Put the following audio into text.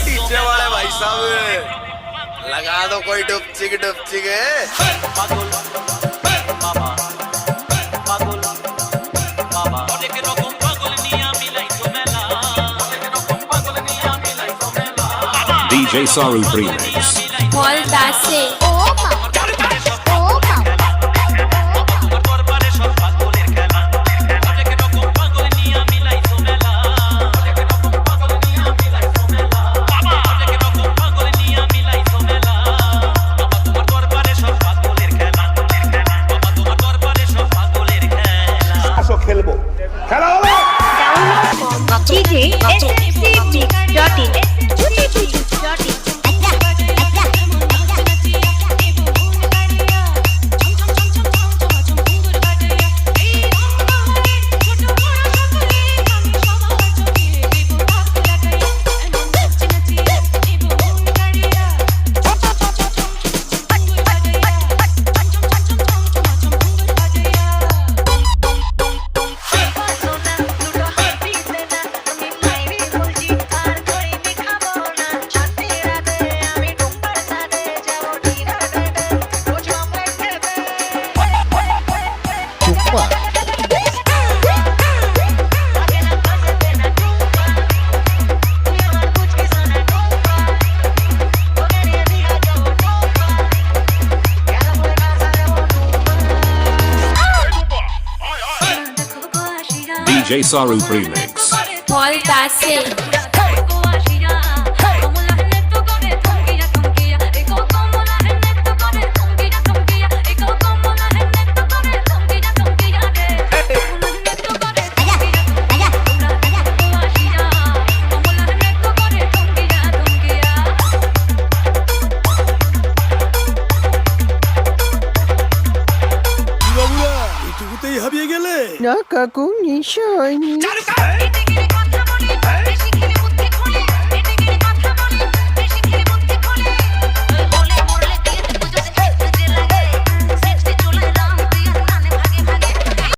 DJ वाले भाई साहब लगा दो कोई डुपचिक डुपचिक DJ Saru Remix. Voltasse. খেলবো খেলা হবে DJ Saru Remix. Voltasse. বাবুরা এটুকুতেই হারিয়ে গেলে না কাকু নিশ্চয়